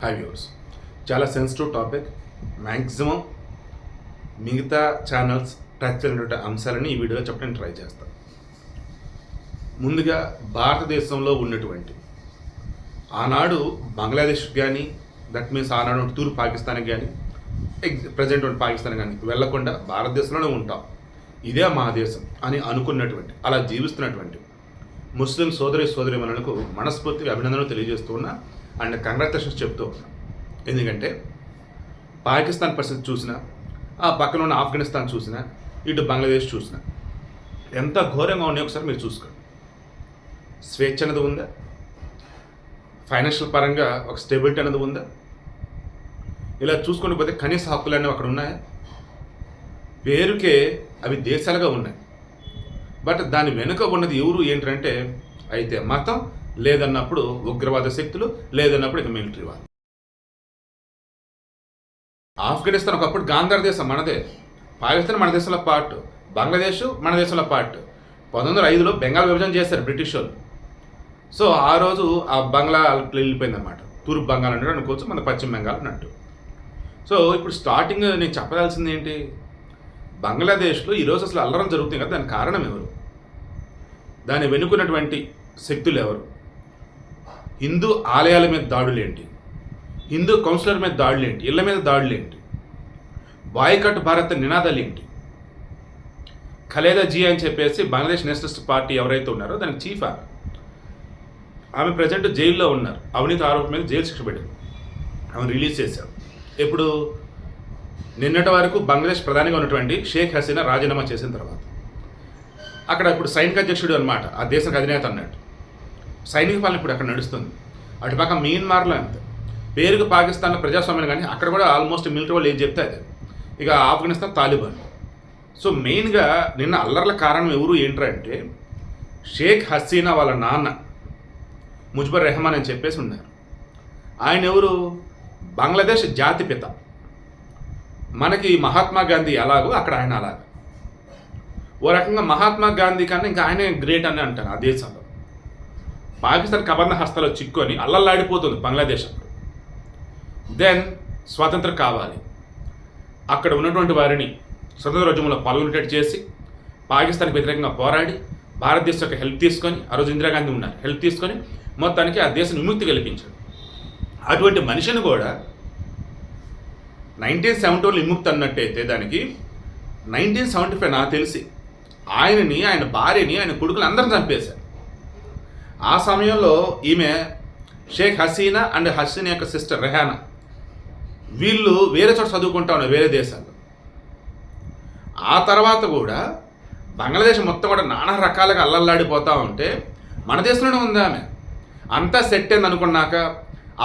Hi viewers, చాలా sensitive topic. Maximum మిగతా channels touch అయినటువంటి అంశాలని ఈ వీడియోలో చెప్పడానికి ట్రై చేస్తాను. ముందుగా భారతదేశంలో ఉన్నటువంటి ఆనాడు బంగ్లాదేశ్ కానీ, దట్ మీన్స్ ఆనాడు తూర్పు పాకిస్తాన్కి కానీ, ప్రజెంట్ పాకిస్తాన్ కానీ వెళ్లకుండా భారతదేశంలోనే ఉంటాం, ఇదే మా దేశం అని అనుకున్నటువంటి, అలా జీవిస్తున్నటువంటి ముస్లిం సోదరిమణులకు మనస్ఫూర్తిగా అభినందనలు తెలియజేస్తూ ఉన్నా అండ్ కంగ్రాచులేషన్స్ చెప్తూ ఉన్నాం. ఎందుకంటే పాకిస్తాన్ పరిస్థితి చూసినా, ఆ పక్కన ఉన్న ఆఫ్ఘనిస్తాన్ చూసినా, ఇటు బంగ్లాదేశ్ చూసినా ఎంత ఘోరంగా ఉన్నాయో ఒకసారి మీరు చూసుకోండి. స్వేచ్ఛ అనేది ఉందా? ఫైనాన్షియల్ పరంగా ఒక స్టెబిలిటీ అనేది ఉందా? ఇలా చూసుకొని పోతే కనీస హక్కులు అనేవి అక్కడ ఉన్నాయా? పేరుకే అవి దేశాలుగా ఉన్నాయి, బట్ దాని వెనుక ఉన్నది ఎవరు ఏంటంటే అయితే మతం, లేదన్నప్పుడు ఉగ్రవాద శక్తులు, లేదన్నప్పుడు ఇక మిలిటరీ వాళ్ళు. ఆఫ్ఘనిస్తాన్ ఒకప్పుడు గాంధార్ దేశం మనదే, పాకిస్తాన్ మన దేశంలో పార్ట్, బంగ్లాదేశ్ మన దేశంలో పార్ట్. 1905లో బెంగాల్ విభజన చేశారు బ్రిటిష్ వాళ్ళు. సో ఆ రోజు ఆ బంగ్లా వెళ్ళిపోయిందన్నమాట. తూర్పు బంగాల్ అన్నట్టు అనుకోవచ్చు, మన పశ్చిమ బెంగాల్ అన్నట్టు. సో ఇప్పుడు స్టార్టింగ్ నేను చెప్పదాల్సింది ఏంటి, బంగ్లాదేశ్లో ఈరోజు అసలు అల్లరం జరుగుతుంది కదా, దానికి కారణం ఎవరు? దాన్ని వెనుకున్నటువంటి శక్తులు ఎవరు? హిందూ ఆలయాల మీద దాడులు ఏంటి? హిందూ కౌన్సిలర్ మీద దాడులు ఏంటి? ఇళ్ల మీద దాడులు ఏంటి? బాయ్కట్ భారత్ నినాదాలు ఏంటి? ఖలేదా జీ అని చెప్పేసి బంగ్లాదేశ్ నేషనలిస్ట్ పార్టీ ఎవరైతే ఉన్నారో దానికి చీఫ్ ఆమె ప్రజెంట్ జైల్లో ఉన్నారు. అవినీతి ఆరోపణ మీద జైలు శిక్ష పెట్టారు. ఆమె రిలీజ్ చేశారు. ఇప్పుడు నిన్నటి వరకు బంగ్లాదేశ్ ప్రధానిగా ఉన్నటువంటి షేక్ హసీనా రాజీనామా చేసిన తర్వాత అక్కడ ఇప్పుడు సైనిక అధ్యక్షుడు అనమాట, ఆ దేశానికి అధినేత అన్నట్టు. సైనిక పాలన ఇప్పుడు అక్కడ నడుస్తుంది. అటుపక్క మియన్మార్లో అంతే, పేరుకు పాకిస్తాన్లో ప్రజాస్వామ్యం, కానీ అక్కడ కూడా ఆల్మోస్ట్ మిలిటరీ వాళ్ళు ఏం చెప్తే అదే. ఇక ఆఫ్ఘనిస్తాన్ తాలిబాన్. సో మెయిన్గా నిన్న అల్లర్ల కారణం ఎవరు ఏంటంటే షేక్ హసీనా వాళ్ళ నాన్న ముజిబుర్ రెహమాన్ అని చెప్పేసి ఉన్నారు. ఆయన ఎవరు? బంగ్లాదేశ్ జాతిపిత. మనకి మహాత్మా గాంధీ ఎలాగో అక్కడ ఆయన అలాగ. ఓ రకంగా మహాత్మా గాంధీ కన్నా ఇంకా ఆయనే గ్రేట్ అని అంటారు. ఆ దేశంలో పాకిస్తాన్ కబంధ హస్తాలో చిక్కుని అల్లల్లాడిపోతుంది బంగ్లాదేశ్. దెన్ స్వాతంత్రం కావాలి, అక్కడ ఉన్నటువంటి వారిని స్వతంత్రోద్యమంలో పాల్గొనేటట్టు చేసి పాకిస్తాన్కి వ్యతిరేకంగా పోరాడి భారతదేశం యొక్క హెల్ప్ తీసుకొని, ఆ రోజు ఇందిరాగాంధీ ఉన్నారు, హెల్ప్ తీసుకొని మొత్తానికి ఆ దేశం విముక్తి కల్పించాడు. అటువంటి మనిషిని కూడా 1971లో విముక్తి అన్నట్టయితే దానికి 1975 నాకు తెలిసి ఆయనని, ఆయన భార్యని, ఆయన కొడుకుని అందరిని చంపేశారు. ఆ సమయంలో ఈమె షేక్ హసీనా అండ్ హసీనా యొక్క సిస్టర్ రెహానా వీళ్ళు వేరే చోట చదువుకుంటా ఉన్నారు, వేరే దేశాల్లో. ఆ తర్వాత కూడా బంగ్లాదేశ్ మొత్తం కూడా నానా రకాలుగా అల్లల్లాడిపోతూ ఉంటే మన దేశంలోనే ఉంది ఆమె. అంతా సెట్ అయింది అనుకున్నాక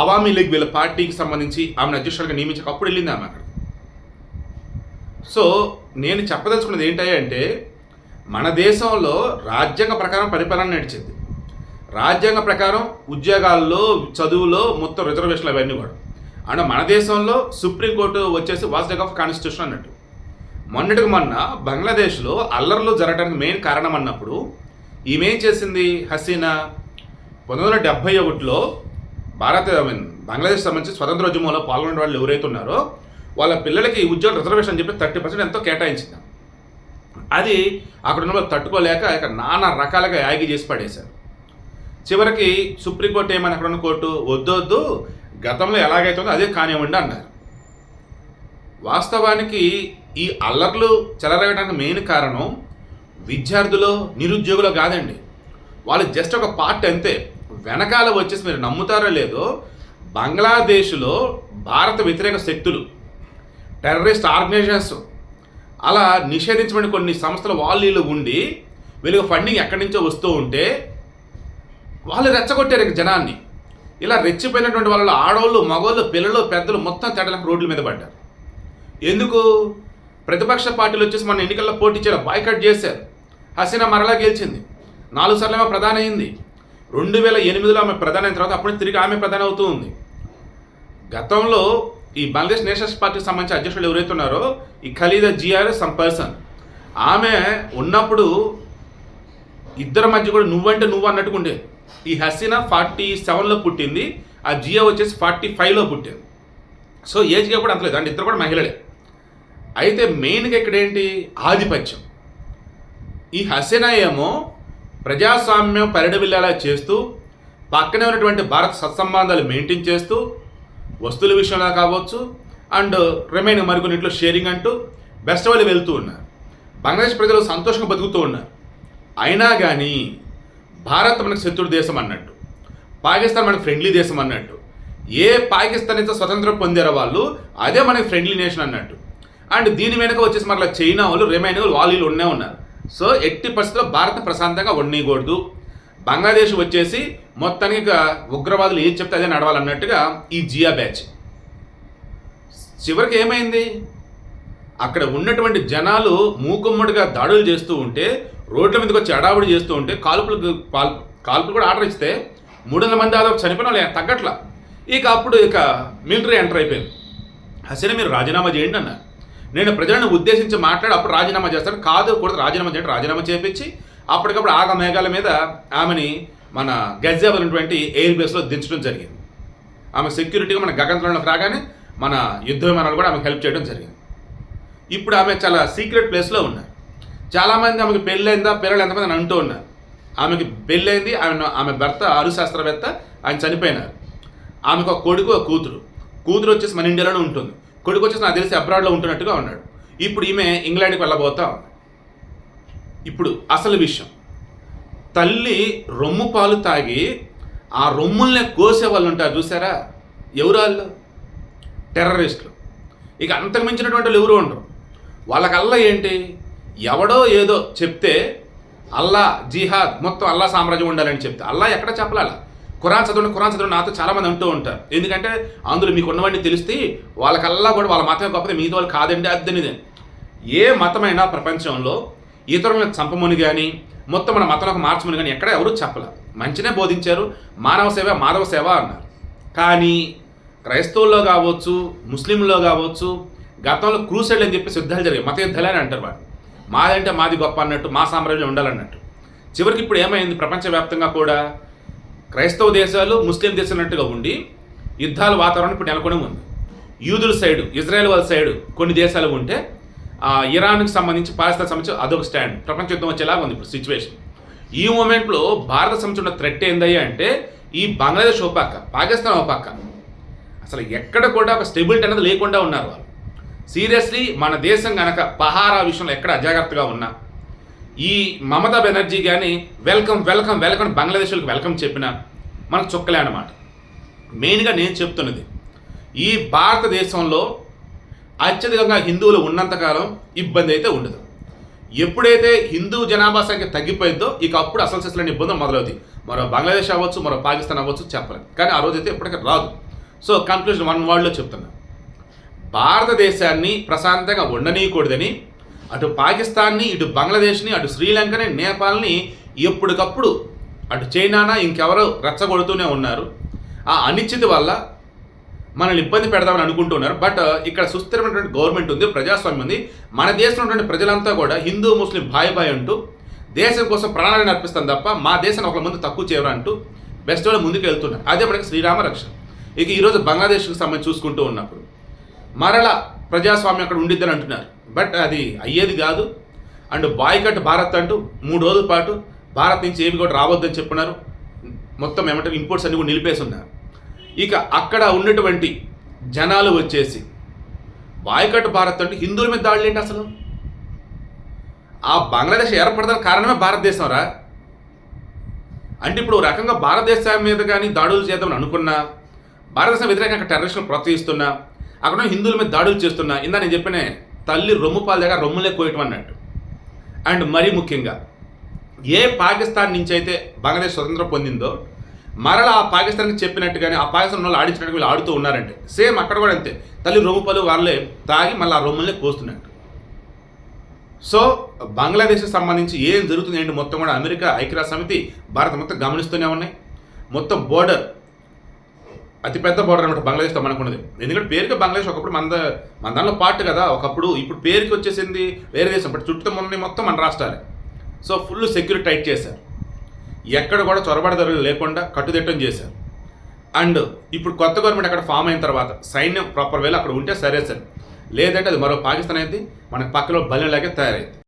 అవామీ లీగ్ వీళ్ళ పార్టీకి సంబంధించి ఆమెను అధ్యక్షుడిగా నియమించాక అప్పుడు వెళ్ళింది ఆమె అక్కడ. సో నేను చెప్పదలుచుకున్నది ఏంటంటే మన దేశంలో రాజ్యాంగ ప్రకారం పరిపాలన నడిచింది. రాజ్యాంగ ప్రకారం ఉద్యోగాల్లో, చదువులో మొత్తం రిజర్వేషన్లు అవన్నీ కూడా. అంటే మన దేశంలో సుప్రీంకోర్టు వచ్చేసి వాచ్డాగ్ ఆఫ్ కాన్స్టిట్యూషన్ అన్నట్టు. మొన్నటికి మొన్న బంగ్లాదేశ్లో అల్లర్లు జరగడానికి మెయిన్ కారణం అన్నప్పుడు ఈమెం చేసింది హసీనా, 1971లో బంగ్లాదేశ్ సంబంధించి స్వతంత్రోద్యమంలో పాల్గొనే వాళ్ళు ఎవరైతే ఉన్నారో వాళ్ళ పిల్లలకి ఉద్యోగ రిజర్వేషన్ అని చెప్పి 30% ఎంతో కేటాయించింది. అది అక్కడ ఉన్న వాళ్ళు తట్టుకోలేక ఇక నానా రకాలుగా యాగి చేసి పడేశారు. చివరికి సుప్రీంకోర్టు ఏమని అక్కడ ఉన్న కోర్టు వద్దొద్దు, గతంలో ఎలాగైతుందో అదే కానివ్వండి అన్నారు. వాస్తవానికి ఈ అల్లర్లు చెలరేగడానికి మెయిన్ కారణం విద్యార్థులు, నిరుద్యోగులు కాదండి. వాళ్ళు జస్ట్ ఒక పార్ట్ అంతే. వెనకాల వచ్చేసి మీరు నమ్ముతారో లేదో బంగ్లాదేశ్లో భారత వ్యతిరేక శక్తులు, టెర్రరిస్ట్ ఆర్గనైజేషన్స్, అలా నిషేధించబడిన కొన్ని సంస్థలు వాళ్ళు ఉండి వీళ్ళకి ఫండింగ్ ఎక్కడి నుంచో వస్తూ ఉంటే వాళ్ళు రెచ్చగొట్టారు ఇక జనాన్ని. ఇలా రెచ్చిపోయినటువంటి వాళ్ళు ఆడవాళ్ళు, మగవాళ్ళు, పిల్లలు, పెద్దలు మొత్తం తేటలకు రోడ్ల మీద పడ్డారు. ఎందుకు? ప్రతిపక్ష పార్టీలు వచ్చేసి మన ఎన్నికల్లో పోటీ చేయడం బాయ్కట్ చేశారు. హసీనా మరలా గెలిచింది, 4 సార్లు ఆమె ప్రధాని అయింది. 2008లో ఆమె ప్రధాని అయిన తర్వాత అప్పుడు తిరిగి ఆమె ప్రధాని అవుతూ ఉంది. గతంలో ఈ బంగ్లాదేశ్ నేషనలిస్ట్ పార్టీకి సంబంధించిన అధ్యక్షులు ఎవరైతే ఉన్నారో ఈ ఖలీదా జిఆర్ సమ్ పర్సన్, ఆమె ఉన్నప్పుడు ఇద్దరి మధ్య కూడా నువ్వంటే నువ్వు అన్నట్టుగా ఉండేది. ఈ హసీనా 47లో పుట్టింది, ఆ జియా వచ్చేసి 45లో పుట్టారు. సో ఏజ్ గ్యాప్ కూడా అంతలేదు, అంటే ఇద్దరు కూడా మహిళలే. అయితే మెయిన్గా ఇక్కడ ఏంటి, ఆధిపత్యం. ఈ హసీనా ఏమో ప్రజాస్వామ్యం పరిడవిల్లేలా చేస్తూ, పక్కనే ఉన్నటువంటి భారత సత్సంబంధాలు మెయింటైన్ చేస్తూ, వస్తువుల విషయంలో కావచ్చు అండ్ రిమైనింగ్ మరికొన్నింటిలో షేరింగ్ అంటూ బెస్ట్ వాళ్ళు వెళ్తూ ఉన్నారు. బంగ్లాదేశ్ ప్రజలు సంతోషంగా బతుకుతూ ఉన్నారు. అయినా కానీ భారత్ మనకు శత్రుడు దేశం అన్నట్టు, పాకిస్తాన్ మనకు ఫ్రెండ్లీ దేశం అన్నట్టు, ఏ పాకిస్తాన్ అయితే స్వతంత్రం పొందారో వాళ్ళు అదే మనకి ఫ్రెండ్లీ నేషన్ అన్నట్టు. అండ్ దీని వెనుక వచ్చేసి మళ్ళీ చైనా వాళ్ళు రిమైనింగ్ వాళ్ళు ఉన్నే ఉన్నారు. సో ఎట్టి పరిస్థితుల్లో భారత్ ప్రశాంతంగా ఉండకూడదు. బంగ్లాదేశ్ వచ్చేసి మొత్తానికి ఉగ్రవాదులు ఏం చెప్తే అదే నడవాలన్నట్టుగా ఈ జియా బ్యాచ్. చివరికి ఏమైంది, అక్కడ ఉన్నటువంటి జనాలు మూకుమ్మడిగా దాడులు చేస్తూ ఉంటే, రోడ్ల మీదకి వచ్చి అడావుడి చేస్తూ ఉంటే, కాల్పులు కూడా ఆర్డర్ ఇస్తే 300 మంది దాదాపు చనిపోయిన వాళ్ళు తగ్గట్ల. ఇక అప్పుడు మిలిటరీ ఎంటర్ అయిపోయింది. హసీనా మీరు రాజీనామా చేయండి అన్న. నేను ప్రజలను ఉద్దేశించి మాట్లాడి అప్పుడు రాజీనామా చేస్తాను, కాదు కూడా రాజీనామా చేయండి. రాజీనామా చేపించి అప్పటికప్పుడు ఆగ మేఘాల మీద ఆమెని మన గజియాబాద్ ఉన్నటువంటి ఎయిర్ బేస్లో దించడం జరిగింది. ఆమె సెక్యూరిటీగా మన గగన్లోకి రాగానే మన యుద్ధ విమానాలు కూడా ఆమెకు హెల్ప్ చేయడం జరిగింది. ఇప్పుడు ఆమె చాలా సీక్రెట్ ప్లేస్లో ఉన్నారు. చాలామంది ఆమెకు పెళ్ళైందా, పిల్లలు ఎంతమంది అని అంటూ ఉన్నారు. ఆమెకి పెళ్ళైంది, ఆమె భర్త అణుశాస్త్రవేత్త, ఆయన చనిపోయినారు. ఆమెకు ఒక కొడుకు, ఒక కూతురు వచ్చేసి మన ఇండియాలోనే ఉంటుంది. కొడుకు వచ్చేసి నాకు తెలిసి అబ్రాడ్లో ఉంటున్నట్టుగా ఉన్నాడు. ఇప్పుడు ఈమె ఇంగ్లాండ్కి వెళ్ళబోతా ఉంది. ఇప్పుడు అసలు విషయం, తల్లి రొమ్ము పాలు తాగి ఆ రొమ్ముల్నే కోసే వాళ్ళు ఉంటారు చూసారా, ఎవరు వాళ్ళు? టెర్రరిస్టులు. ఇక అంతకు మించినటువంటి వాళ్ళు ఎవరు ఉండరు. వాళ్ళకల్లా ఏంటి, ఎవడో ఏదో చెప్తే అల్లా జిహాద్ మొత్తం అల్లా సామ్రాజ్యం ఉండాలని చెప్తే, అల్లా ఎక్కడ చెప్పాల? ఖురాన్ చదవండి నాతో చాలామంది అంటూ ఉంటారు. ఎందుకంటే అందులో మీకు ఉన్నవన్నీ తెలిస్తే వాళ్ళకల్లా కూడా వాళ్ళ మతమే గొప్పది, మీతో వాళ్ళు కాదండి అద్దనిదే. ఏ మతమైనా ప్రపంచంలో ఇతరులను చంపమని కానీ మొత్తం మన మతంలోకి మార్చమని కానీ ఎక్కడ ఎవరు చెప్పలే. మంచినే బోధించారు, మానవ సేవ మాధవ సేవ అన్నారు. కానీ క్రైస్తవుల్లో కావచ్చు, ముస్లింల్లో కావచ్చు, గతంలో క్రూసైడ్లు అని చెప్పి యుద్ధాలు జరిగాయి, మత యుద్ధాలు అని అంటారు. వాడు మాదంటే మాది గొప్ప అన్నట్టు, మా సామ్రాజ్యం ఉండాలన్నట్టు. చివరికి ఇప్పుడు ఏమైంది, ప్రపంచవ్యాప్తంగా కూడా క్రైస్తవ దేశాలు ముస్లిం దేశాలన్నట్టుగా ఉండి యుద్ధాల వాతావరణం ఇప్పుడు నెలకొని ఉంది. యూదుల సైడు, ఇజ్రాయెల్ వాళ్ళ సైడు కొన్ని దేశాలు ఉంటే, ఇరాన్కి సంబంధించి, పాకిస్తాన్ సంబంధించి అదొక స్టాండ్. ప్రపంచ యుద్ధం వచ్చేలాగా ఉంది ఇప్పుడు సిచ్యువేషన్. ఈ మూమెంట్లో భారత సంబంధించిన థ్రెట్ ఏందయ్యా అంటే, ఈ బంగ్లాదేశ్ ఓ పక్క, పాకిస్తాన్ ఓ పక్క, అసలు ఎక్కడ కూడా ఒక స్టెబిలిటీ అనేది లేకుండా ఉన్నారు వాళ్ళు. సీరియస్లీ మన దేశం కనుక పహారా విషయంలో ఎక్కడ అజాగ్రత్తగా ఉన్నా, ఈ మమతా బెనర్జీ కానీ వెల్కమ్ వెల్కమ్ వెల్కమ్ బంగ్లాదేశ్కి వెల్కమ్ చెప్పినా మనకు చుక్కలే అన్నమాట. మెయిన్గా నేను చెప్తున్నది, ఈ భారతదేశంలో అత్యధికంగా హిందువులు ఉన్నంతకాలం ఇబ్బంది అయితే ఉండదు. ఎప్పుడైతే హిందూ జనాభా సంఖ్య తగ్గిపోయిందో ఇక అప్పుడు అసలు సిసలైన ఇబ్బంది మొదలవుతాయి. మరో బంగ్లాదేశ్ అవ్వచ్చు, మరో పాకిస్తాన్ అవ్వచ్చు, చెప్పలేదు. కానీ ఆ రోజు అయితే ఎప్పటికీ రాదు. సో కన్క్లూజన్ వన్ వర్డ్లో చెప్తున్నా, భారతదేశాన్ని ప్రశాంతంగా ఉండనీయకూడదని అటు పాకిస్తాన్ని, ఇటు బంగ్లాదేశ్ని, అటు శ్రీలంకని, నేపాల్ని ఎప్పటికప్పుడు అటు చైనానా ఇంకెవరో రెచ్చగొడుతూనే ఉన్నారు. ఆ అనిశ్చితి వల్ల మనల్ని ఇబ్బంది పెడదామని అనుకుంటున్నారు. బట్ ఇక్కడ సుస్థిరమైనటువంటి గవర్నమెంట్ ఉంది, ప్రజాస్వామ్యం ఉంది. మన దేశంలో ఉన్నటువంటి ప్రజలంతా కూడా హిందూ ముస్లిం బాయ్ అంటూ దేశం కోసం ప్రాణాలను అర్పిస్తాం తప్ప మా దేశాన్ని ఒకరి ముందు తక్కువ చేయరు అంటూ బెస్ట్ వాళ్ళు ముందుకు వెళ్తున్నారు. అదే మనకి శ్రీరామ రక్ష. ఇక ఈరోజు బంగ్లాదేశ్కి సంబంధించి చూసుకుంటూ ఉన్నప్పుడు మరలా ప్రజాస్వామ్యం అక్కడ ఉండిద్దని అంటున్నారు. బట్ అది అయ్యేది కాదు. అండ్ బాయ్కట్ భారత్ అంటూ 3 రోజుల పాటు భారత్ నుంచి ఏమి కూడా రావద్దని చెప్పినారు. మొత్తం ఏమంటారు ఇంపోర్ట్స్ అన్ని కూడా నిలిపేసి ఉన్నారు. ఇక అక్కడ ఉన్నటువంటి జనాలు వచ్చేసి బాయ్కట్ భారత్ అంటే హిందువుల మీద దాడులు ఏంటి అసలు? ఆ బంగ్లాదేశ్ ఏర్పడడానికి కారణమే భారతదేశం రా. అంటే ఇప్పుడు రకంగా భారతదేశం మీద కానీ దాడులు చేద్దామని అనుకున్నా, భారతదేశం వ్యతిరేకంగా టెర్రరిస్టులను ప్రోత్సహిస్తున్నా, అక్కడ హిందువుల మీద దాడులు చేస్తున్నా, ఇందా నేను చెప్పిన తల్లి రొమ్ము పాల దగ్గర రొమ్ములే కోయటం అన్నట్టు. అండ్ మరీ ముఖ్యంగా ఏ పాకిస్తాన్ నుంచి అయితే బంగ్లాదేశ్ స్వతంత్రం పొందిందో మరలా ఆ పాకిస్తాన్కి చెప్పినట్టుగానే ఆ పాకిస్తాన్ వాళ్ళు ఆడించినట్టు వీళ్ళు ఆడుతూ ఉన్నారంటే సేమ్ అక్కడ కూడా అంతే. తల్లి రొమ్ము పాలు వాళ్ళే తాగి మళ్ళీ ఆ రొమ్ములనే కోస్తున్నట్టు. సో బంగ్లాదేశ్కి సంబంధించి ఏం జరుగుతుంది ఏంటి మొత్తం కూడా అమెరికా, ఐక్యరాజ్య సమితి, భారత్ మొత్తం గమనిస్తూనే ఉన్నాయి. మొత్తం బోర్డర్ అతిపెద్ద బోర్డర్ అనమాట బంగ్లాదేశ్తో మనకున్నది. ఎందుకంటే పేరుకి బంగ్లాదేశ్ ఒకప్పుడు మన దానిలో పార్ట్ కదా ఒకప్పుడు. ఇప్పుడు పేరుకి వచ్చేసింది వేరే దేశం. బట్ చుట్టూ మొత్తం మన రాష్ట్రాలే. సో ఫుల్ సెక్యూరిటీ టైట్ చేశారు. ఎక్కడ కూడా చొరబడదరులు లేకుండా కట్టుదిట్టం చేశారు. అండ్ ఇప్పుడు కొత్త గవర్నమెంట్ అక్కడ ఫామ్ అయిన తర్వాత సైన్యం ప్రాపర్ వేలో అక్కడ ఉంటే సరే సార్, లేదంటే అది మరో పాకిస్తాన్ అయింది, మనకు పక్కలో బలిలాగే తయారైంది.